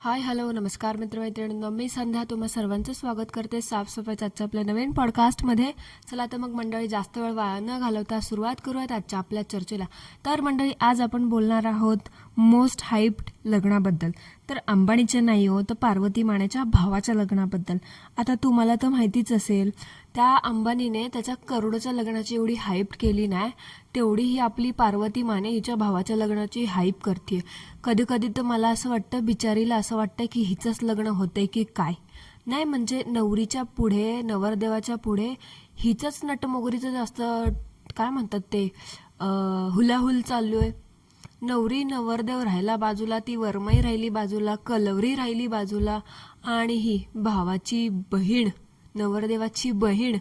Hi hello नमस्कार मित्रमैत्रिणींनो, मी संध्या तुम्हा सर्वांचं स्वागत करते साफसफाईच्या आजच्या आपल्या नवीन पॉडकास्टमध्ये. चला तर मग मंडळी, जास्त वेळ वाया न घालवता सुरुवात करूयात आजच्या आपल्या चर्चेला. तर मंडळी, आज आपण बोलणार आहोत मोस्ट हाईप्ड लग्नाबद्दल. तर अंबानीच्या नाही हो, तर पार्वती मानेच्या भावाच्या लग्नाबद्दल. आता तुम्हाला तर माहितीच असेल, त्या अंबानीने त्याच्या करोडोच्या लग्नाची एवढी हाईप केली नाही, तेवढी ही आपली पार्वती माने हिच्या भावाच्या लग्नाची हाईप करते. कधी कधी तर मला असं वाटतं, बिचारीला असं वाटतं की हिचंच लग्न होतंय की काय. नाही म्हणजे नवरीच्या पुढे, नवरदेवाच्या पुढे हिचंच नटमोगरीचं जास्त काय म्हणतात ते हुलाहुल चालू आहे. नवरी नवरदेव राहिला बाजूला, ती वरमाई राहिली बाजूला, कलवरी राहिली बाजूला, आणि ही भावाची बहीण, नवरदेवाची बहीण,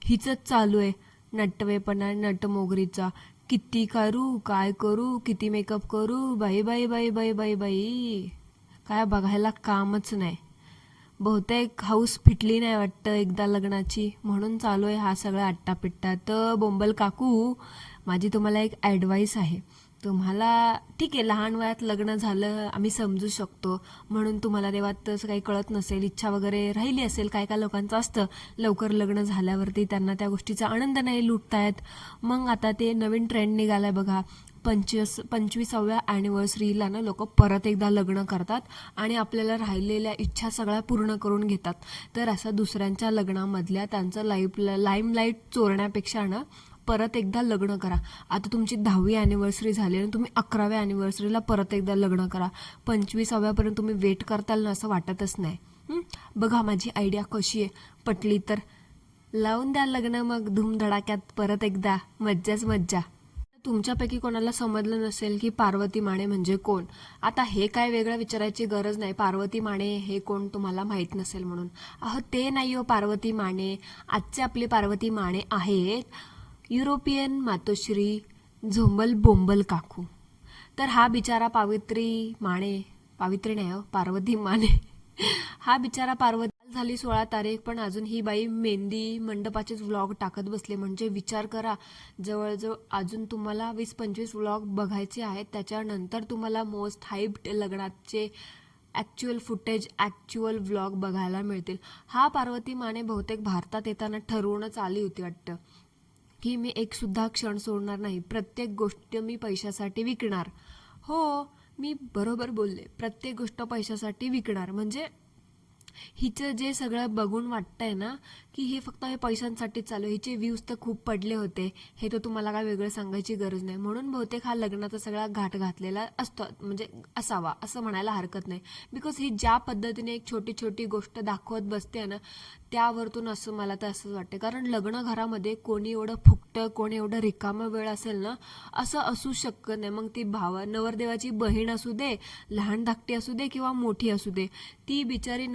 हिचंच चालू आहे नटवेपणा, नटमोगरीचा. किती करू, काय करू, किती मेकअप करू, बाई बाई बाई बाई बाई बाई, काय बघायला कामच नाही. बहुतेक हाऊस फिटली नाही वाटतं एकदा लग्नाची, म्हणून चालू आहे हा सगळा आट्टापिट्टा. तर बोंबल काकू, माझी तुम्हाला एक ॲडवाईस आहे. तुम्हाला ठीक आहे, लहान वयात लग्न झालं आम्ही समजू शकतो, म्हणून तुम्हाला तेव्हा तसं काही कळत नसेल, इच्छा वगैरे राहिली असेल. काय काय लोकांचं असतं, लवकर लग्न झाल्यावरती त्यांना त्या गोष्टीचा आनंद नाही लुटतायत. मग आता ते नवीन ट्रेंड निघालाय बघा, 25व्या ॲनिव्हर्सरीला ना लोक परत एकदा लग्न करतात आणि आपल्याला राहिलेल्या इच्छा सगळ्या पूर्ण करून घेतात. तर असं दुसऱ्यांच्या लग्नामधल्या त्यांचं लाईमलाईट चोरण्यापेक्षा ना परत एकदा लग्न करा. आता तुमची 10वी ॲनिव्हर्सरी झाली आणि तुम्ही 11व्या ॲनिव्हर्सरीला परत एकदा लग्न करा. 25व्यापर्यंत तुम्ही वेट करताल ना असं वाटतच नाही. बघा माझी आयडिया कशी आहे, पटली तर लावून द्या लग्न, मग धूमधडाक्यात परत एकदा, मज्जाच मज्जा. तुमच्यापैकी कोणाला समजलं नसेल की पार्वती माने म्हणजे कोण. आता हे काय वेगळं विचारायची गरज नाही, पार्वती माने हे कोण तुम्हाला माहीत नसेल म्हणून. ते नाही हो पार्वती माने. आजचे आपले पार्वती माने आहेत युरोपियन मातोश्री झोंबल बोंबल काकू. तर हा बिचारा पावित्री नाही हो, पार्वती माने. हा बिचारा पार्वती झाली 16 तारीख, पण अजून ही बाई मेहंदी मंडपाचेच व्लॉग टाकत बसले. म्हणजे विचार करा, जवळजवळ अजून तुम्हाला 20-25 व्लॉग बघायचे आहेत, त्याच्यानंतर तुम्हाला मोस्ट हाईप्ड लग्नाचे ॲक्च्युअल फुटेज, ॲक्च्युअल व्लॉग बघायला मिळतील. हा पार्वती माने बहुतेक भारतात येताना ठरवूनच आली होती वाटतं की मी एक सुद्धा क्षण सोडणार नाही, प्रत्येक गोष्ट मी पैशासाठी विकणार. हो, मी बरोबर बोलले, प्रत्येक गोष्ट पैशासाठी विकणार. म्हणजे हिचं जे सगळं बघून वाटतंय ना की हे फक्त हे पैशांसाठी चालू. हिचे व्ह्यूज तर खूप पडले होते, हे तर तुम्हाला काय वेगळं सांगायची गरज नाही. म्हणून बहुतेक हा लग्नाचा सगळा घाट घातलेला असतो, म्हणजे असावा असं म्हणायला हरकत नाही. बिकॉज ही ज्या पद्धतीने एक छोटी छोटी गोष्ट दाखवत बसते ना, त्यावरतून असं मला तर असंच वाटतं. कारण लग्न घरामध्ये कोणी एवढं फुकटं, कोणी एवढं रिकामा वेळ असेल ना, असं असू शकत नाही. मग ती नवरदेवाची बहीण असू दे, लहान धाकटी असू दे किंवा मोठी असू दे, ती बिचारी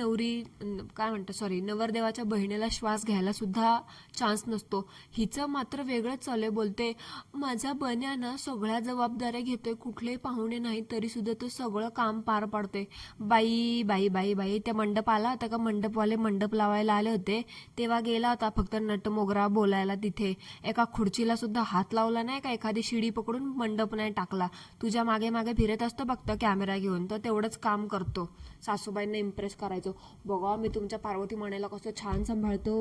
नवरदेवाच्या बहिणीला श्वास घ्यायला सुद्धा चान्स नसतो. हिचं मात्र वेगळंच चालू आहे. बोलते, माझा बन्या ना सगळ्या जबाबदाऱ्या घेतोय, कुठलेही पाहुणे नाही तरी सुद्धा तो सगळं काम पार पाडतोय. बाई बाई बाई बाई, त्या मंडप आला होता का, मंडपवाले मंडप लावायला आले होते तेव्हा गेला होता फक्त नटमोगरा बोलायला. तिथे एका खुर्चीला सुद्धा हात लावला नाही का, एखादी शिडी पकडून मंडप नाही टाकला. तुझ्या मागे मागे फिरत असतो फक्त कॅमेरा घेऊन, तर तेवढंच काम करतो सासूबाईंना इम्प्रेस करायचो. बघा मी तुमच्या पार्वती मानेला कसं छान सांभाळतो,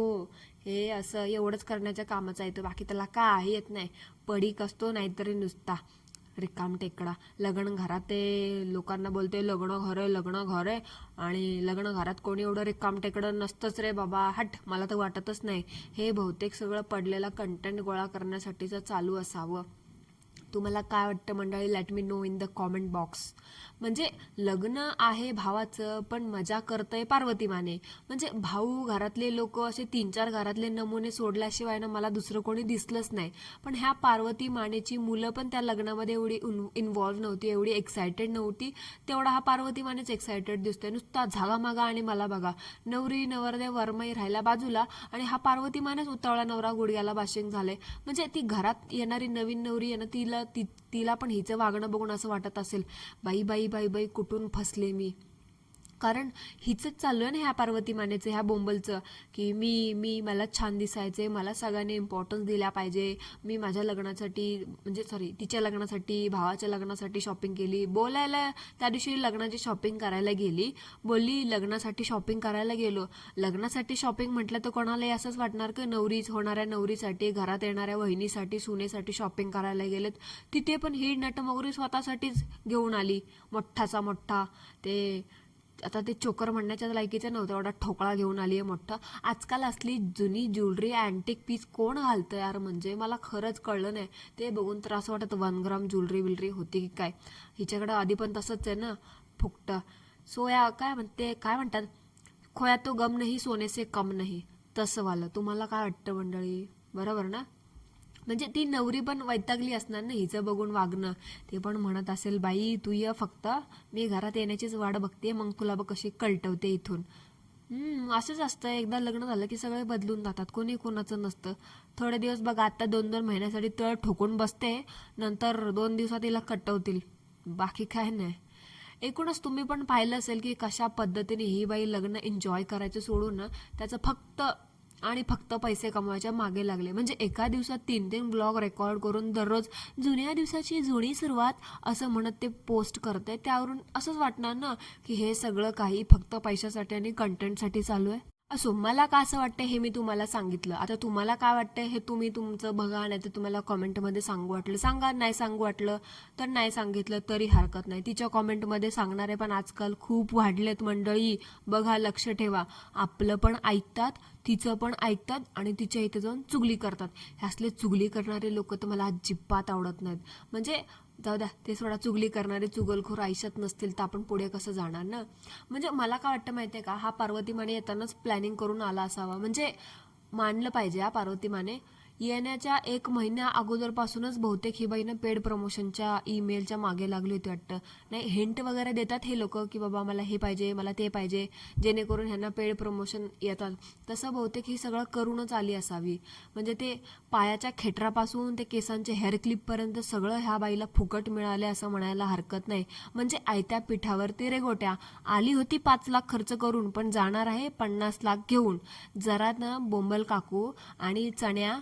हे असं एवढंच करण्याच्या कामाचा येतो, बाकी त्याला काही येत नाही. पडीक असतो नाहीतरी नुसता रिकाम टेकडा. लग्न घरात ते लोकांना बोलते लग्न घर आहे, लग्न घर आहे, आणि लग्न घरात कोणी एवढं रिकाम टेकडं नसतंच रे बाबा, हट, मला तर वाटतच नाही. हे बहुतेक सगळं पडलेला कंटेंट गोळा करण्यासाठीचं चालू असावं. तुम्हाला काय वाटतं मंडळी, let me know in the comment box. म्हणजे लग्न आहे भावाचं, पण मजा करतंय पार्वती माने. म्हणजे भाऊ घरातले लोक असे 3-4 घरातले नमुने सोडल्याशिवाय ना मला दुसरं कोणी दिसलंच नाही. पण ह्या पार्वती मानेची मुलं पण त्या लग्नामध्ये एवढी इन्व्हॉल्व्ह नव्हती, एवढी एक्सायटेड नव्हती, तेवढा हा पार्वती मानेच एक्सायटेड दिसतोय. नुसता झागामागा आणि मला बघा, नवरी नवरदेव वरमाई राहिला बाजूला, आणि हा पार्वती मानेच उतावळा नवरा गुडघ्याला बाशिंग झाले. म्हणजे ती घरात येणारी नवीन नवरी आहे ना, तिला पण हिचं वागणं बघून असं वाटत असेल, बाई बाई बाई बाई कुठून फसले मी. कारण हिचंच चालू आहे ना ह्या पार्वती मानेचं, ह्या बोंबलचं, की मी मला छान दिसायचे, मला सगळ्यांनी इम्पॉर्टन्स दिल्या पाहिजे, मी माझ्या लग्नासाठी म्हणजे सॉरी तिच्या लग्नासाठी भावाच्या लग्नासाठी शॉपिंग केली. बोलायला त्या दिवशी लग्नाची शॉपिंग करायला गेली, बोलली लग्नासाठी शॉपिंग करायला गेलो. लग्नासाठी शॉपिंग म्हटलं तर कोणालाही असंच वाटणार की होणाऱ्या नवरीसाठी, घरात येणाऱ्या वहिनीसाठी, सुनेसाठी शॉपिंग करायला गेलेत. तिथे पण ही नटमगरी स्वतःसाठीच घेऊन आली मोठाचा मोठा. ते आता ते चोकर म्हणण्याच्या लायकीचं नव्हतं, एवढा ठोकळा घेऊन आली आहे मोठा. आजकाल असली जुनी ज्वेलरी अँटिक पीस कोण घालतं यार, म्हणजे मला खरंच कळलं नाही. ते बघून तर असं वाटतं 1 ग्राम ज्वेलरी बिलरी होती की काय. हिच्याकडं आधी पण तसंच आहे ना फुकटं. सोया काय म्हणतात, खोया तो गम नाही सोने से कम नाही, तसं वालं. तुम्हाला काय वाटतं मंडळी, बरोबर ना? म्हणजे ती नवरी पण वैतागली असणार ना हिचं बघून वागणं. ते पण म्हणत असेल बाई तू ये फक्त, मी घरात येण्याचीच वाट बघते, मग तुला बघ कशी कळटवते इथून. असंच असतं, एकदा लग्न झालं की सगळे बदलून जातात, कोणी कोणाचं नसतं. थोडे दिवस बघा, आता 2-2 महिन्यासाठी तळ ठोकून बसते, नंतर 2 दिवसात तिला कटवतील, बाकी काय नाही. एकूणच तुम्ही पण पाहिलं असेल की कशा पद्धतीने ही बाई लग्न एन्जॉय करायचं सोडून ना त्याचं फक्त आणि फक्त पैसे कमवायच्या मागे लागले. म्हणजे एका दिवसात 3-3 ब्लॉग रेकॉर्ड करून दररोज जुन्या दिवसाची जुनी सुरुवात असं म्हणत ते पोस्ट करते. त्यावरून असंच वाटणार ना की हे सगळं काही फक्त पैशासाठी आणि कंटेंटसाठी चालू आहे. असो, मला का असं वाटतं हे मी तुम्हाला सांगितलं. आता तुम्हाला काय वाटतं हे तुम्ही तुमचं बघा, नाही तर तुम्हाला कॉमेंटमध्ये सांगू वाटलं सांगा, नाही सांगू वाटलं तर नाही सांगितलं तरी हरकत नाही. तिच्या कॉमेंटमध्ये सांगणारे पण आजकाल खूप वाढलेत मंडळी, बघा, लक्ष ठेवा. आपलं पण ऐकतात, तिचं पण ऐकतात आणि तिच्या इथे जाऊन चुगली करतात. हे असले चुगली करणारे लोक तर मला अजिबात आवडत नाहीत. म्हणजे जाऊ द्या, ते सोडा, चुगली करणारे चुगलखोर आयुष्यात नसतील तर आपण पुढे कसं जाणार ना. म्हणजे मला काय वाटतं माहितीये का, हा पार्वती माने येतानाच प्लॅनिंग करून आला असावा. म्हणजे मानलं पाहिजे हा पार्वती माने येण्याच्या 1 महिन्या अगोदरपासूनच बहुतेक ही बाईनं पेड प्रमोशनच्या ईमेलच्या मागे लागली होती वाटतं. नाही, हिंट वगैरे देतात हे लोक की बाबा मला हे पाहिजे, मला ते पाहिजे, जेणेकरून ह्यांना पेड प्रमोशन येतात. तसं बहुतेक ही सगळं करूनच आली असावी. म्हणजे ते पायाच्या खेटरापासून ते केसांचे हेअर क्लिपपर्यंत सगळं ह्या बाईला फुकट मिळाले असं म्हणायला हरकत नाही. म्हणजे आयत्या पिठावर ते रेगोट्या. आली होती 5 लाख खर्च करून, पण जाणार आहे 50 लाख घेऊन. जरा ना बोंबल काकू आणि चण्या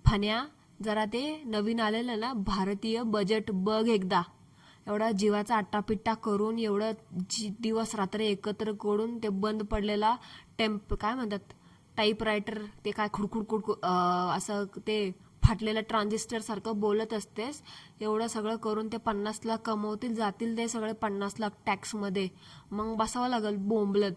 फण्या, जरा ते नवीन आलेलं ना भारतीय बजेट बघ एकदा. एवढा जीवाचा आट्टापिट्टा करून, एवढं दिवस रात्र एकत्र करून ते बंद पडलेला काय म्हणतात, टाईपरायटर, ते काय खुडखुड असं ते फाटलेलं ट्रान्झिस्टर सारखं बोलत असतेस. एवढं सगळं करून ते 50 लाख कमवतील, जातील ते सगळे 50 लाख टॅक्समध्ये. मग बसावं लागेल बोंबलत.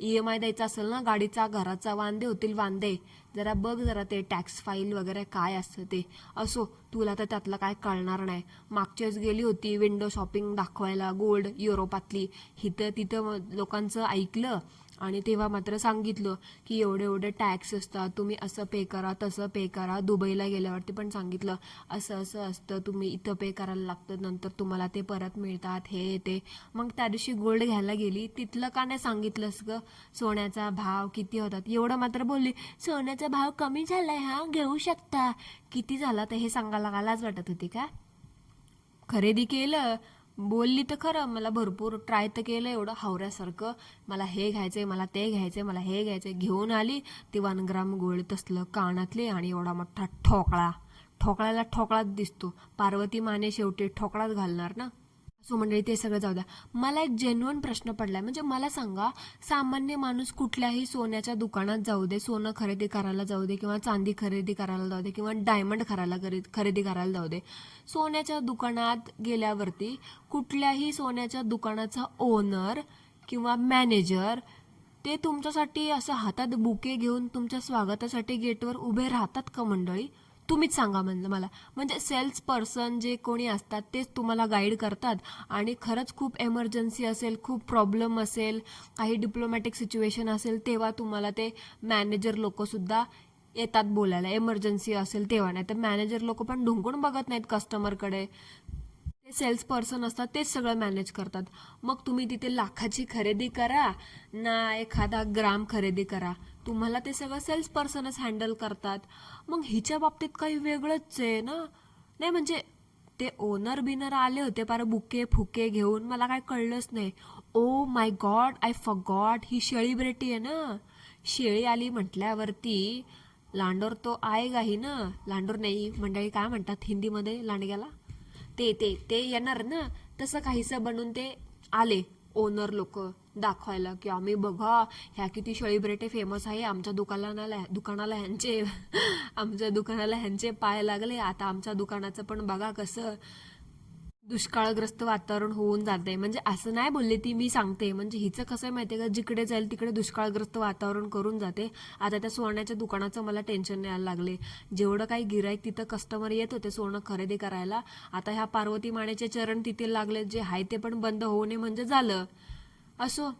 EMI द्यायचा असेल ना गाडीचा, घराचा, वांदे होतील वांदे. जरा बघ जरा ते टॅक्स फाईल वगैरे काय असतं ते. असो, तुला तर त्यातलं काय कळणार नाही. मागच्याच गेली होती विंडो शॉपिंग दाखवायला, गोल्ड युरोपातली. तिथं लोकांचं ऐकलं आणि तेव्हा मात्र सांगितलं की एवढे एवढे टॅक्स असतात, तुम्ही असं पे करा, तसं पे करा. दुबईला गेल्यावरती पण सांगितलं असं असं असतं, तुम्ही इथं पे करायला लागतं, नंतर तुम्हाला ते परत मिळतात, हे ते. मग त्या दिवशी गोल्ड घ्यायला गेली, तिथलं का नाही सांगितलंस ग, सोन्याचा भाव किती होतात एवढं मात्र बोलली. सोन्याचा भाव कमी झालाय, हा घेऊ शकता. किती झाला तर हे सांगायला लाज वाटत होती का? खरेदी केलं, बोलली तर खरं, मला भरपूर ट्राय तर केलं एवढं हावऱ्यासारखं, मला हे घ्यायचंय, मला ते घ्यायचंय, मला हे घ्यायचंय. घेऊन आली ती 1 ग्राम गोल्ड तसलं कानातले आणि एवढा मोठा ठोकळा. ठोकळ्याला ठोकळाच दिसतो. पार्वती माने शेवटी ठोकळाच घालणार ना. सो मंडळी, ते सगळं जाऊ द्या. मला एक जेन्युइन प्रश्न पडलाय. म्हणजे मला सांगा, सामान्य माणूस कुठल्याही सोन्याच्या दुकानात जाऊ दे, सोनं खरेदी करायला जाऊ दे, किंवा चांदी खरेदी करायला जाऊ दे, किंवा डायमंड खरेदी करायला जाऊ दे, सोन्याच्या दुकानात गेल्यावरती कुठल्याही सोन्याच्या दुकानाचा ओनर किंवा मॅनेजर ते तुमच्यासाठी असं हातात बुके घेऊन तुमच्या स्वागतासाठी गेटवर उभे राहतात का मंडळी? तुम्हीच सांगा म्हणलं मला. म्हणजे सेल्स पर्सन जे कोणी असतात तेच तुम्हाला गाईड करतात, आणि खरंच खूप एमर्जन्सी असेल, खूप प्रॉब्लेम असेल, काही डिप्लोमॅटिक सिच्युएशन असेल, तेव्हा तुम्हाला ते मॅनेजर लोक सुद्धा येतात बोलायला. एमर्जन्सी असेल तेव्हा. नाही तर मॅनेजर लोक पण ढुंकून बघत नाहीत कस्टमरकडे. ते सेल्स पर्सन असतात, तेच सगळं मॅनेज करतात. मग तुम्ही तिथे लाखाची खरेदी करा ना एखादा ग्राम खरेदी करा, तुम्हाला ते सगळं सेल्स पर्सनच हँडल करतात. मग हिच्या बाबतीत काही वेगळंच आहे ना. नाही म्हणजे ते ओनर बिनर आले होते पार बुके फुके घेऊन, मला काय कळलंच नाही. Oh my God, I forgot, ही शेळी ब्रेटी आहे ना. शेळी आली म्हटल्यावरती लांडोर तो आएगा ही ना. लांडोर नाही मंडळी, काय म्हणतात हिंदीमध्ये लांडग्याला, ते ते ते येणार ना. तसं काहीसं बनून ते आले ओनर लोक दाखवायला की आम्ही बघा ह्या किती शेळी ब्रेटे फेमस आहे, आमच्या दुकानाला ह्यांचे आमच्या दुकानाला ह्यांचे पाय लागले, आता आमच्या दुकानाचं पण बघा कसं दुष्काळग्रस्त वातावरण होऊन जाते. म्हणजे असं नाही बोलले ती, मी सांगते. म्हणजे हिचं कसं आहे माहितीये का, जिकडे जाईल तिकडे दुष्काळग्रस्त वातावरण करून जाते. आता त्या सोन्याच्या दुकानाचं मला टेन्शन यायला लागले. जेवढं काही गिराईक तिथं कस्टमर येत होते सोनं खरेदी करायला, आता ह्या पार्वती मानेचे चरण तिथे लागले, जे आहे ते पण बंद होऊ नये म्हणजे झालं. असो,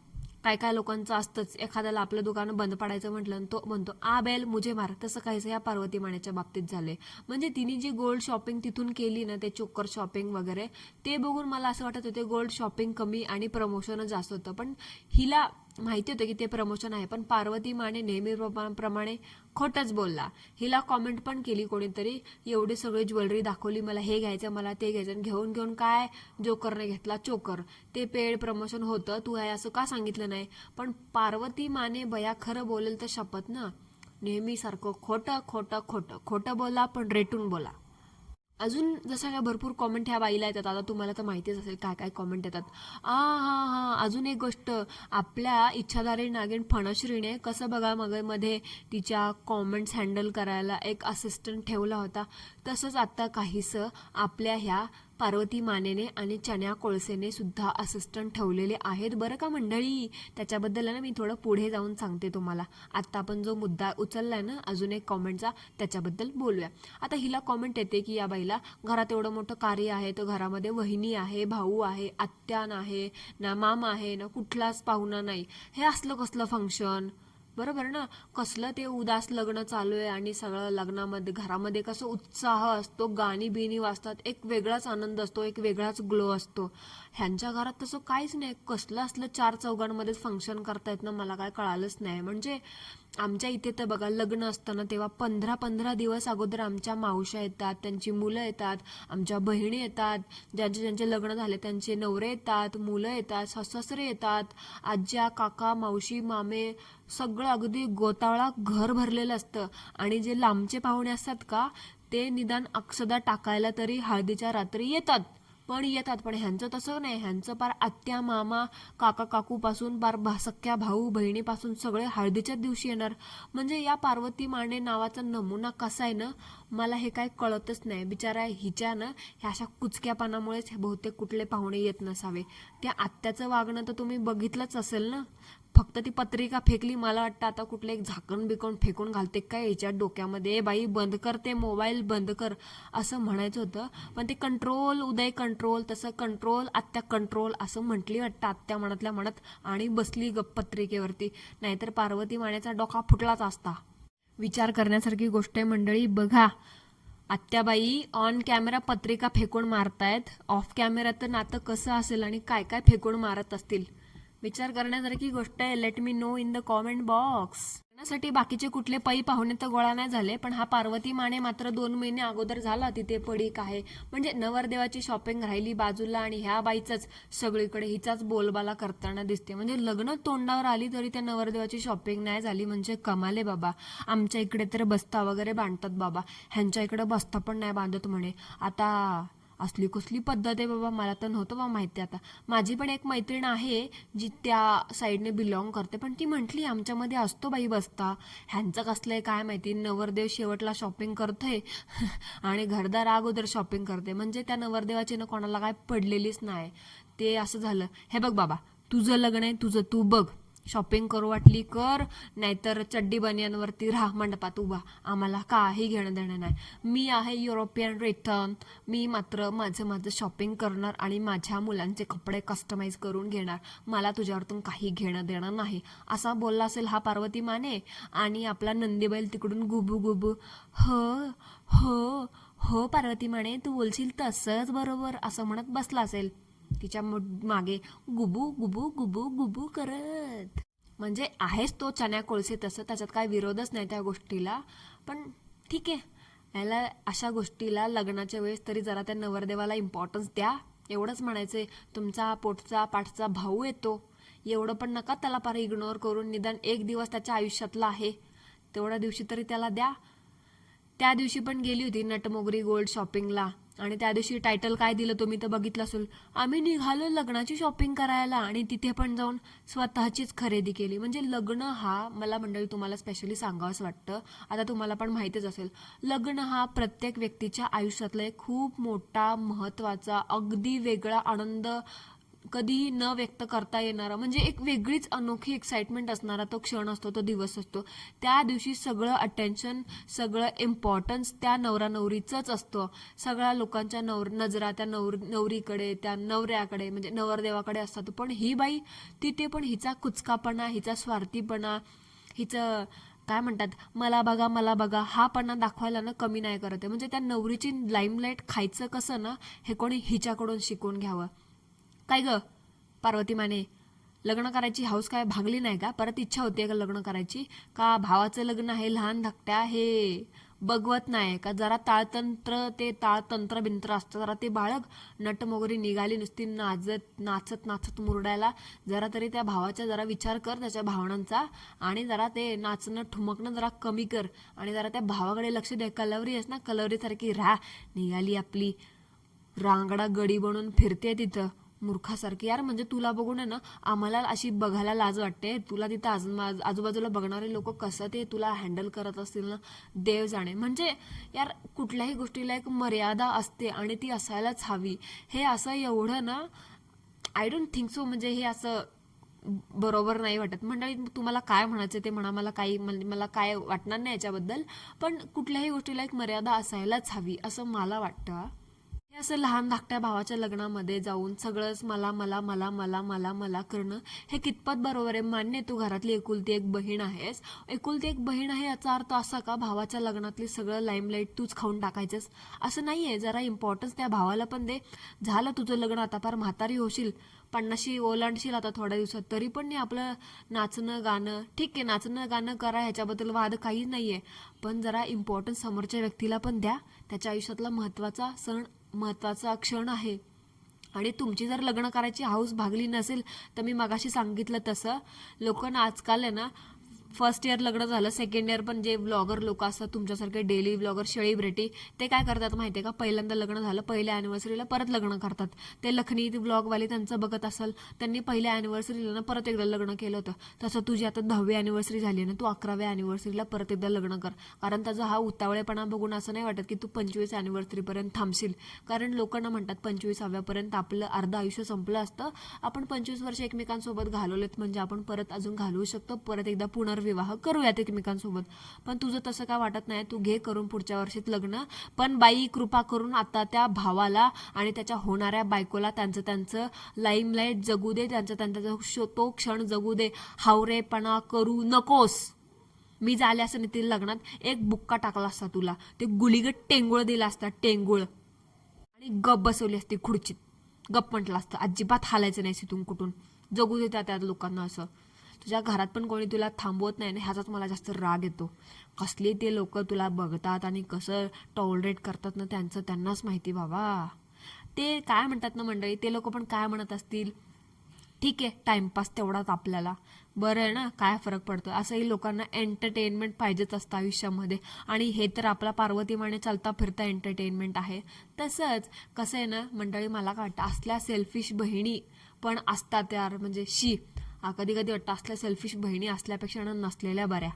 काय काय लोकांचं असतंच, एखाद्याला आपलं दुकान बंद पाडायचं म्हटलं तो म्हणतो आ बेल मुझे मार. तसं काहीसं या पार्वती मानेच्या बाबतीत झाले. म्हणजे तिने जी गोल्ड शॉपिंग तिथून केली ना, ते चोकर शॉपिंग वगैरे, ते बघून मला असं वाटत होते गोल्ड शॉपिंग कमी आणि प्रमोशन जास्त होतं. पण हिला माहिती होतं की ते प्रमोशन आहे, पण पार्वती माने नेहमीप्रमाणे खोटंच बोलला. हिला कॉमेंट पण केली कोणीतरी, एवढी सगळी ज्वेलरी दाखवली, मला हे घ्यायचं मला ते घ्यायचं, घेऊन घेऊन काय जोकरने घेतला चोकर. ते पेड प्रमोशन होतं, तू आहे असं का सांगितलं नाही. पण पार्वती माने बया खरं बोलेल तर शपथ ना, नेहमीसारखं खोटं खोटं खोटं खोटं बोला, पण रेटून बोला. अजून जसं काय भरपूर कॉमेंट ह्या बाईला येतात. आता तुम्हाला तर माहितीच असेल काय काय कॉमेंट येतात. हा हा, अजून एक गोष्ट, आपल्या इच्छाधारी नागिन फणश्रीने कसं बघा मध्ये तिच्या कॉमेंट्स हँडल करायला एक असिस्टंट ठेवला होता, तसंच आता काहीसं आपल्या ह्या पार्वती मानेने आणि चण्या कोळसेने सुद्धा असिस्टंट ठेवलेले आहेत बरं का मंडळी. त्याच्याबद्दल ना मी थोडं पुढे जाऊन सांगते तुम्हाला. आता आपण जो मुद्दा उचललाय ना अजून एक कॉमेंटचा, त्याच्याबद्दल बोलूया. आता हिला कॉमेंट येते की या बाईला घरात एवढं मोठं कार्य आहे, तर घरामध्ये वहिनी आहे, भाऊ आहे, आत्या आहे ना, मामा आहे ना, कुठलाच पाहुणा नाही, हे असलं कसलं फंक्शन. बरोबर ना, कसलं ते उदास लग्न चालू आहे आणि सगळं लग्नामध्ये घरामध्ये कसं उत्साह असतो, गाणी बिणी वाजतात, एक वेगळाच आनंद असतो, एक वेगळाच ग्लो असतो. ह्यांच्या घरात तसं काहीच नाही, कसलं असलं चार चौघांमध्येच फंक्शन करतायत ना, मला काय कळालंच नाही. म्हणजे आमच्या इथे तर बघा लग्न असताना तेव्हा 15-15 दिवस अगोदर आमच्या मावश्या येतात, त्यांची मुलं येतात, आमच्या बहिणी येतात, ज्यांचे ज्यांचे लग्न झाले त्यांचे नवरे येतात, मुलं येतात, सासरे येतात, आज्या काका मावशी मामे, सगळं अगदी गोतावळा घर भरलेलं असतं. आणि जे लांबचे पाहुणे असतात का, ते निदान अक्षदा टाकायला तरी हळदीच्या रात्री येतात, पण ह्यांचं तसं नाही. ह्यांचं पार आत्या मामा काका काकू पासून पार सख्या भाऊ बहिणीपासून सगळे हळदीच्याच दिवशी येणार. म्हणजे या पार्वती माने नावाचा नमुना कसा आहे ना, मला हे काय कळतच नाही. बिचारा हिच्या ना ह्या अशा कुचक्यापणामुळेच बहुतेक कुठले पाहुणे येत नसावे. त्या आत्याचं वागणं तर तुम्ही बघितलंच असेल ना, फक्त ती पत्रिका फेकली, मला वाटतं आता कुठलं एक झाकण बिकण फेकून घालते काय याच्या डोक्यामध्ये, बाई बंद कर ते मोबाईल बंद कर असं म्हणायचं होतं. पण ते कंट्रोल उदय कंट्रोल, तसं कंट्रोल आत्या कंट्रोल असं म्हटली वाटतं आत्या मनातल्या मनात, आणि बसली गप पत्रिकेवरती. नाहीतर पार्वती मानेचा डोका फुटलाच असता. विचार करण्यासारखी गोष्ट आहे मंडळी. बघा आत्याबाई ऑन कॅमेरा पत्रिका फेकून मारतायत, ऑफ कॅमेरा तर नातं कसं असेल आणि काय काय फेकून मारत असतील. विचार करण्यासारखी गोष्ट आहे. Let me know in the comment box. लग्नासाठी बाकीचे कुठले पै पाहुणे तर गोळा नाही झाले, पण हा पार्वती माने मात्र 2 महिने अगोदर झाला तिथे पडीक आहे. म्हणजे नवरदेवाची शॉपिंग राहिली बाजूला आणि ह्या बाईचाच सगळीकडे हिचाच बोलबाला करताना दिसते. म्हणजे लग्न तोंडावर आली तरी त्या नवरदेवाची शॉपिंग नाही झाली म्हणजे कमाले बाबा. आमच्या इकडे तर बस्ता वगैरे बांधतात बाबा, ह्यांच्या इकडे बस्ता पण नाही बांधत म्हणे. आता असली कसली पद्धत आहे बाबा, मला तर नव्हतं बा माहिती. आता माझी पण एक मैत्रीण आहे जी त्या साईडने बिलॉंग करते, पण ती म्हटली आमच्यामध्ये असतो बाई बसता. ह्यांचं कसलंय काय माहिती, नवरदेव शेवटला शॉपिंग करतोय आणि घरदार अगोदर शॉपिंग करते. म्हणजे त्या नवरदेवाची ना कोणाला काय पडलेलीच नाही. ते असं झालं, हे बघ बाबा तुझं लग्न आहे, तुझं तू बघ, शॉपिंग करू वाटली कर, नाहीतर चड्डी बनियांवरती राहा मंडपात उभा, आम्हाला काही घेणं देणं नाही. मी आहे युरोपियन रिटर्न, मी मात्र माझं शॉपिंग करणार आणि माझ्या मुलांचे कपडे कस्टमाइज करून घेणार, मला तुझ्यावरतून काही घेणं देणं नाही, असा बोलला असेल हा पार्वती माने. आणि आपला नंदीबैल तिकडून गुबू गुबू हो हो हो पार्वती माने तू बोलशील तसंच बरोबर असं म्हणत बसला असेल तिच्या मागे गुबू गुबू गुबू गुबू करत. म्हणजे आहेच तो चण्या कोळसे तसं, त्याच्यात काय विरोधच नाही त्या गोष्टीला. पण ठीक आहे, याला अशा गोष्टीला लग्नाच्या वेळेस तरी जरा त्या नवरदेवाला इम्पॉर्टन्स द्या. एवढंच म्हणायचंय. तुमचा पोटचा पाठचा भाऊ येतो, एवढं पण नका त्याला पार इग्नोर करून, निदान एक दिवस त्याच्या आयुष्यातला आहे तेवढ्या दिवशी तरी त्याला द्या. त्या दिवशी पण गेली होती नटमोगरी गोल्ड शॉपिंगला, आणि त्या दिवशी टायटल काय दिलं तुम्ही तर बघितलं असेल, आम्ही निघालो लग्नाची शॉपिंग करायला, आणि तिथे पण जाऊन स्वतःचीच खरेदी केली. म्हणजे लग्न हा, मला मंडळी तुम्हाला स्पेशली सांगावंच वाटतं, आता तुम्हाला पण माहितीच असेल, लग्न हा प्रत्येक व्यक्तीच्या आयुष्यातला एक खूप मोठा, महत्वाचा, अगदी वेगळा आनंद, कधीही न व्यक्त करता येणारा, म्हणजे एक वेगळीच अनोखी एक्साइटमेंट असणारा तो क्षण असतो, तो दिवस असतो. त्या दिवशी सगळं अटेन्शन, सगळं इम्पॉर्टन्स त्या नवरा नवरीचंच असतं. सगळ्या लोकांच्या नजरा त्या नवरीकडे, त्या नवऱ्याकडे, म्हणजे नवरदेवाकडे असतात. पण ही बाई तिथे पण हिचा कुचकापणा, हिचा स्वार्थीपणा, हिचं काय म्हणतात, मला बघा हा पणा दाखवायला ना कमी नाही करत आहे. म्हणजे त्या नवरीची लाईमलाईट खायचं कसं ना, हे कोणी हिच्याकडून शिकून घ्यावं. काय ग पार्वती माने, लग्न करायची हौस काय भागली नाही का? परत इच्छा होती का लग्न करायची? का भावाचं लग्न आहे लहान धाकट्या हे बघवत नाही का? जरा ताळतंत्र बिंत्र असतं, जरा ते बाळग. नटमोगरी निघाली नुसती नाचत नाचत मुरडायला. जरा तरी त्या भावाचा जरा विचार कर, त्याच्या भावनांचा, आणि जरा ते नाचणं ठुमकणं जरा कमी कर, आणि जरा त्या भावाकडे लक्ष दे. कलवरी आहेस ना, कलवरी सारखी राहा. निघाली आपली रांगडा गडी बनून फिरते तिथं मूर्खासारखी. यार म्हणजे तुला बघून आहे ना आम्हाला अशी बघायला लाज वाटते. तुला तिथं आजूबाजूला बघणारे लोक कसं ते तुला हँडल करत असतील ना, देव जाणे. म्हणजे यार कुठल्याही गोष्टीला एक मर्यादा असते आणि ती असायलाच हवी. हे असं एवढं ना, आय डोंट थिंक सो, म्हणजे हे असं बरोबर नाही वाटत. मंडळी तुम्हाला काय म्हणायचं ते म्हणा, मला काय वाटणार नाही याच्याबद्दल, पण कुठल्याही गोष्टीला एक मर्यादा असायलाच हवी असं मला वाटतं. हे असं लहान धाकट्या भावाच्या लग्नामध्ये जाऊन सगळंच मला मला मला मला मला मला करणं हे कितपत बरोबर आहे? मान्य, तू घरातली एकुलती एक बहीण आहेस, एकुलती एक बहीण आहे याचा अर्थ असा का भावाच्या लग्नातली सगळं लाईमलाईट तूच खाऊन टाकायचंस असं नाहीये. जरा इम्पॉर्टन्स त्या भावाला पण दे. झालं तुझं लग्न, आता फार म्हातारी होशील, 50शी ओलांडशील आता थोड्या दिवसात, तरी पण नाही आपलं नाचणं गाणं ठीक आहे, नाचणं गाणं करा, ह्याच्याबद्दल वाद काही नाहीये, पण जरा इम्पॉर्टन्स समोरच्या व्यक्तीला पण द्या. त्याच्या आयुष्यातला महत्वाचा सण, महत्वाचा क्षण आहे. आणि तुमची जर लग्न करायची हौस भागली नसेल तर मी मगाशी सांगितलं तसं, लोकांना आजकाल आहे ना, फर्स्ट इयर लग्न झालं, सेकंड इयर पण जे ब्लॉगर लोक असतात तुमच्यासारखे डेली ब्लॉगर सेलिब्रिटी, ते काय करतात माहितीये का? पहिल्यांदा लग्न झालं, पहिल्या अॅनिव्हर्सरीला परत लग्न करतात. ते लखनी ब्लॉगवाले त्यांचं बघत असेल, त्यांनी पहिल्या अॅनिव्हर्सरीला ना परत एकदा लग्न केलं होतं. तसं तुझी आता 10वी अॅनिव्हर्सरी झाली ना, तू 11व्या अॅनिव्हर्सरीला परत एकदा लग्न कर. कारण त्याचा हा उतावळेपणा बघून असं नाही वाटत की तू 25 अॅनिव्हर्सरीपर्यंत थांबशील. कारण लोकांना म्हणतात 25व्यापर्यंत आपलं अर्ध आयुष्य संपलं असतं. आपण 25 वर्ष एकमेकांसोबत घालवलेत म्हणजे आपण परत अजून घालवू शकतो, परत एकदा पुनर्विवाह करूयात एकमेकांसोबत. पण तुझं तसं काय वाटत नाही, तू घे करून पुढच्या वर्षीत लग्न. पण बाई कृपा करून आता त्या भावाला आणि त्याच्या होणाऱ्या बायकोला त्यांचं लाईमलाईट जगू दे, त्यांचा तो क्षण जगू दे. हावरेपणा करू नकोस. मी झाले असं नाही ते लग्नात एक बुक्का टाकला असता तुला, ते गुलीगट टेंगुळ दिला असता, टेंगुळ, आणि गप बसवली असती खुर्चीत, गप म्हटलं असतं, अजिबात हालायचं नाही तिथून कुठून. जगू देतात त्या लोकांना असं. तुझ्या घरात पण कोणी तुला थांबवत नाही ना, ह्याचाच मला जास्त राग येतो. कसले ते लोक तुला बघतात आणि कसं टॉलरेट करतात ना, त्यांचं त्यांनाच माहिती बाबा. ते काय म्हणतात ना मंडळी, ते लोक पण काय म्हणत असतील, ठीक आहे टाइमपास तेवढाच आपल्याला, बरं आहे ना, काय फरक पडतो. असंही लोकांना एंटरटेनमेंट पाहिजेच असतं आयुष्यामध्ये, आणि हे तर आपला पार्वती माने चालता फिरता एंटरटेनमेंट आहे. तसंच कसं आहे ना मंडळी, मला काय वाटतं, असल्या सेल्फिश बहिणी पण असतात यार. म्हणजे कधी कधी वाटतं असल्या सेल्फिश बहिणी असल्यापेक्षा नसलेल्या बऱ्या.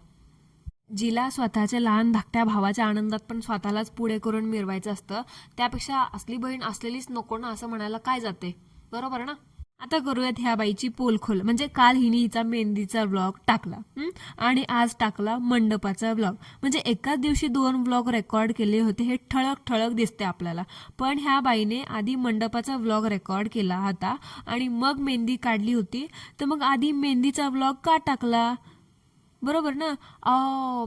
जिला स्वतःच्या लहान धाकट्या भावाच्या आनंदात पण स्वतःलाच पुढे करून मिरवायचं असतं, त्यापेक्षा असली बहीण असलेलीच नको ना, असं म्हणायला काय जाते, बरोबर ना? आता करूयात ह्या बाईची पोलखोल. म्हणजे काल हिने हिचा मेहंदीचा व्लॉग टाकला आणि आज टाकला मंडपाचा व्लॉग. म्हणजे एकाच दिवशी 2 व्लॉग रेकॉर्ड केले होते, हे ठळक ठळक दिसते आपल्याला. पण ह्या बाईने आधी मंडपाचा व्लॉग रेकॉर्ड केला होता आणि मग मेहंदी काढली होती, तर मग आधी मेहंदीचा व्लॉग का टाकला? बरोबर ना?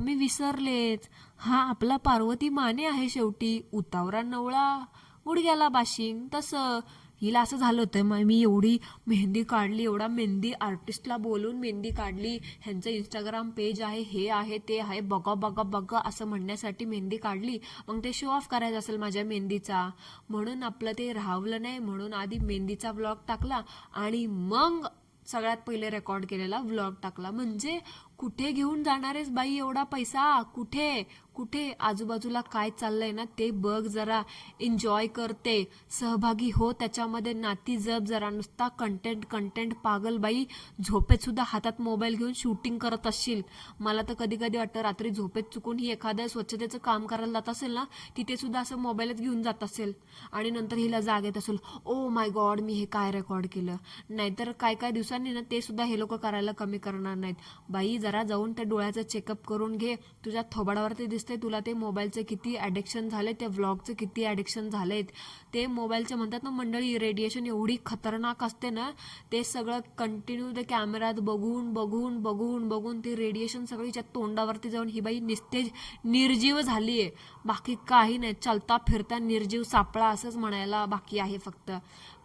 मी विसरलेच, हा आपला पार्वती माने आहे शेवटी. उतावरा नवळा गुडघ्याला बाशिंग, तसं हिला असं झालं होतं, मी एवढी मेहंदी काढली, एवढा मेहंदी आर्टिस्टला बोलून मेहंदी काढली, ह्यांचं इंस्टाग्राम पेज आहे, हे आहे ते आहे, बघा बघा बघा असं म्हणण्यासाठी मेहंदी काढली. मग ते शो ऑफ करायचं असेल माझ्या मेहंदीचा, म्हणून आपलं ते राहवलं नाही, म्हणून आधी मेहंदीचा व्लॉग टाकला आणि मग सगळ्यात पहिले रेकॉर्ड केलेला व्लॉग टाकला. म्हणजे कुठे घेऊन जाणारेस बाई एवढा पैसा? कुठे कुठे आजूबाजूला काय चाललंय ना ते बघ जरा, एन्जॉय करते, सहभागी हो त्याच्यामध्ये, नाती जप जरा. नुसता कंटेंट कंटेंट पागल बाई. झोपेत सुद्धा हातात मोबाईल घेऊन शूटिंग करत असशील. मला तर कधी कधी वाटतं रात्री झोपेत चुकून ही एखादं स्वच्छतेचं काम करायला जात असेल ना, तिथे सुद्धा असं मोबाईलच घेऊन जात असेल आणि नंतर हिला जाग येत असेल, ओ माय गॉड मी हे काय रेकॉर्ड केलं. नाहीतर काय काय दिवसांनी ना ते सुद्धा हे लोक करायला कमी करणार नाहीत. बाई जरा जाऊन त्या डोळ्याचं चेकअप करून घे. तुझ्या थोबाडावरती दिसते तुला ते मोबाईलचे किती ॲडिक्शन झाले, त्या व्लॉगचे किती ॲडिक्शन झालेत. ते मोबाईलचे म्हणतात ना मंडळी, रेडिएशन एवढी खतरनाक असते ना, ते सगळं कंटिन्यू ते कॅमेऱ्यात बघून बघून बघून बघून ते रेडिएशन सगळीच्या तोंडावरती जाऊन ही बाई निस्तेज निर्जीव झाली आहे. बाकी काही नाही, चालता फिरता निर्जीव सापळा असंच म्हणायला बाकी आहे फक्त.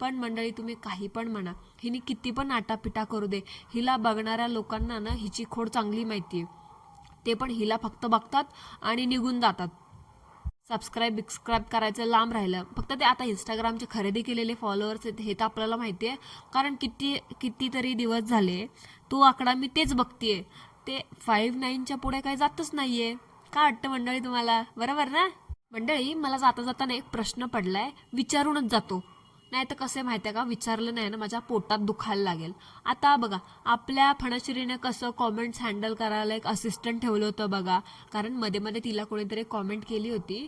पण मंडळी तुम्ही काही पण म्हणा, हिने किती पण आटापिटा करू दे, हिला बघणाऱ्या लोकांना ना हिची खोड चांगली माहिती आहे. ते पण हिला फक्त बघतात आणि निघून जातात. सबस्क्राईब करायचं लांब राहिलं. फक्त ते आता इंस्टाग्रामचे खरेदी केलेले फॉलोअर्स आहेत हे तर आपल्याला माहिती आहे, कारण कितीतरी दिवस झाले तो आकडा मी तेच बघतीये, ते 5-9च्या पुढे काही जातच नाहीये. काय वाटतं मंडळी तुम्हाला? बरोबर ना मंडळी? मला जाता जाताना एक प्रश्न पडलाय, विचारूनच जातो. नाही तर कसं माहिती आहे का, विचारलं नाही ना माझ्या पोटात दुखायला लागेल. आता बघा, आपल्या फणश्रीने कसं कॉमेंट्स हँडल करायला एक असिस्टंट ठेवलं होतं बघा. कारण मध्ये मध्ये तिला कोणीतरी कॉमेंट केली होती,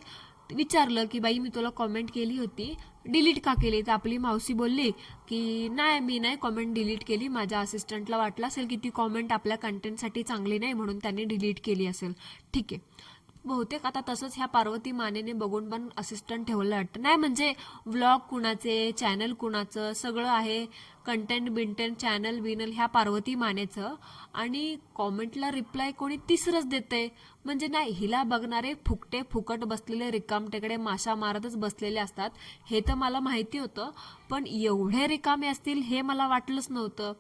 विचारलं की बाई मी तुला कॉमेंट केली होती, डिलीट का केली? तर आपली मावशी बोलली की नाही मी नाही कॉमेंट डिलीट केली, माझ्या असिस्टंटला वाटलं असेल की ती कॉमेंट आपल्या कंटेंटसाठी चांगली नाही म्हणून त्यांनी डिलीट केली असेल. ठीक आहे, बहुतेक आता तसंच ह्या पार्वती मानेने बघून पण असिस्टंट ठेवलं वाटतं. नाही म्हणजे व्लॉग कुणाचे, चॅनल कुणाचं, सगळं आहे, कंटेंट बिंटेंट चॅनल बिनल ह्या पार्वती मानेचं, आणि कॉमेंटला रिप्लाय कोणी तिसरंच देतंय. म्हणजे नाही, हिला बघणारे फुकटे फुकट बसलेले रिकामटेकडे माशा मारतच बसलेले असतात, हे तर मला माहिती होतं. पण एवढे रिकामे असतील हे मला वाटलंच नव्हतं.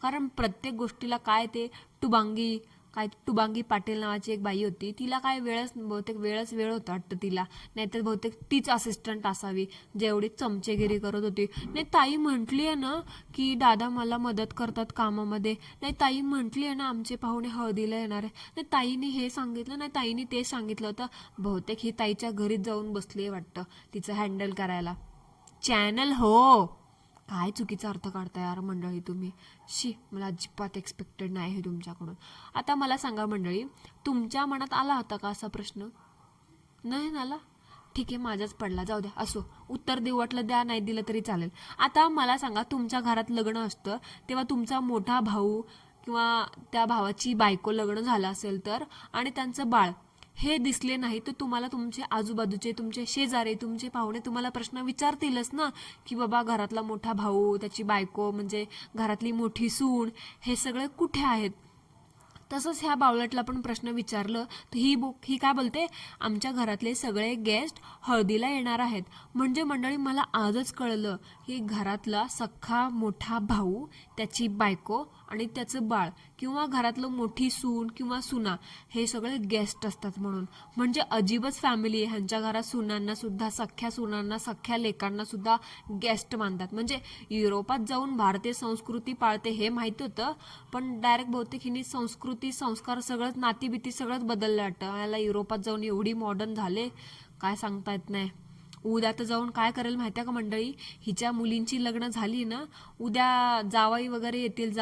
कारण प्रत्येक गोष्टीला काय ते टुबांगी पाटील नावाची एक बाई होती, तिला काय बहुतेक वेळ होता वाटतं तिला, नाहीतर बहुतेक तीच असिस्टंट असावी जेवढी चमचेगिरी करत होती. नाही ताई म्हटली आहे ना की दादा मला मदत करतात कामामध्ये, नाही ताई म्हटली आहे ना आमचे पाहुणे हळदीला येणार आहे, नाही ताईने हे सांगितलं, नाही ताईने ते सांगितलं होतं. बहुतेक ही ताईच्या घरीच जाऊन बसली आहे वाटतं तिचं हँडल करायला. चॅनल हो, काय चुकीचा अर्थ काढता यार मंडळी तुम्ही. मला अजिबात एक्सपेक्टेड नाही हे तुमच्याकडून. आता मला सांगा मंडळी, तुमच्या मनात आला होता का असा प्रश्न? नाही आला? ठीक आहे, माझाच पडला, जाऊ द्या, असो, उत्तर देऊ वाटलं द्या, नाही दिलं तरी चालेल. आता मला सांगा, तुमच्या घरात लग्न असतं तेव्हा तुमचा मोठा भाऊ किंवा त्या भावाची बायको लग्न झालं असेल तर, आणि त्यांचं बाळ हे दिसले नाही तर तुम्हाला तुमचे आजूबाजूचे, तुमचे शेजारी, तुमचे पाहुणे तुम्हाला प्रश्न विचारतीलच ना की बाबा घरातला मोठा भाऊ, त्याची बायको म्हणजे घरातली मोठी सून हे सगळे कुठे आहेत. तसंच ह्या बावळटला पण प्रश्न विचारलं तर ही काय बोलते, आमच्या घरातले सगळे गेस्ट हळदीला येणार आहेत. म्हणजे मंडळी मला आजच कळलं की घरातला सख्खा मोठा भाऊ, त्याची बायको आणि त्याचं बाळ किंवा घरातलं मोठी सून किंवा सुना हे सगळे गेस्ट असतात म्हणून. म्हणजे अजीबच फॅमिली आहे. ह्यांच्या घरात सुनांना सुद्धा, सख्ख्या सुनांना, सख्ख्या लेकांना सुद्धा गेस्ट मानतात. म्हणजे युरोपात जाऊन भारतीय संस्कृती पाळते हे माहिती होतं, पण डायरेक्ट बहुतेक हिने संस्कृती, संस्कार सगळंच, नातीबिती सगळंच बदललं वाटतं. याला युरोपात जाऊन एवढी मॉडर्न झाले काय सांगता येत नाही. उद्या तर जाऊन काय करेल माहिती आहे का मंडळी, हिच्या मुलींची लग्न झाली ना, उद्या जावाई वगैरे येतील,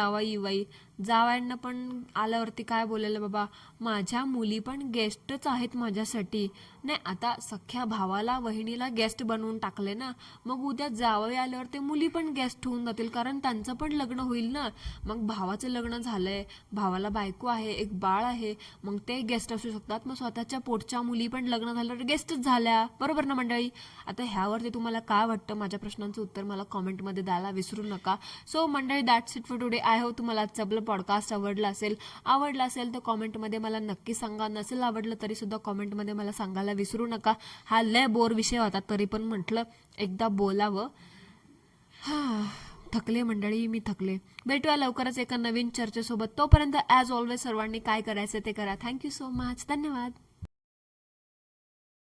जावायांना पण आल्यावरती काय बोलायला, बाबा माझ्या मुली पण गेस्टच आहेत माझ्यासाठी. नाही, आता सख्या भावाला वहिनीला गेस्ट बनवून टाकले ना, मग उद्या जावई आल्यावर ते मुली पण गेस्ट होऊन जातील, कारण त्यांचं पण लग्न होईल ना. मग भावाचं लग्न झालंय, भावाला बायको आहे, एक बाळ आहे, मग ते गेस्ट असू शकतात. मग स्वतःच्या पोटच्या मुली पण लग्न झाल्यावर गेस्टच झाल्या, बरोबर ना मंडळी? आता ह्यावरती तुम्हाला काय वाटतं, माझ्या प्रश्नांचं उत्तर मला कॉमेंटमध्ये द्यायला विसरू नका. सो मंडळी, that's it for today. I hope तुम्हाला आजचं पॉडकास्ट आवडला असेल तर कॉमेंटमध्ये मला नक्की सांगा. नसेल आवडलं तरी सुद्धा कॉमेंटमध्ये मला सांगायला विसरू नका. हा लय बोर विषय होता, तरी पण म्हटलं एकदा बोलावं. थकले मंडळी, मी थकले. भेटूया लवकरच एका नवीन चर्चेसोबत. तोपर्यंत ॲज ऑलवेज सर्वांनी काय करायचं ते करा. Thank you so much. धन्यवाद.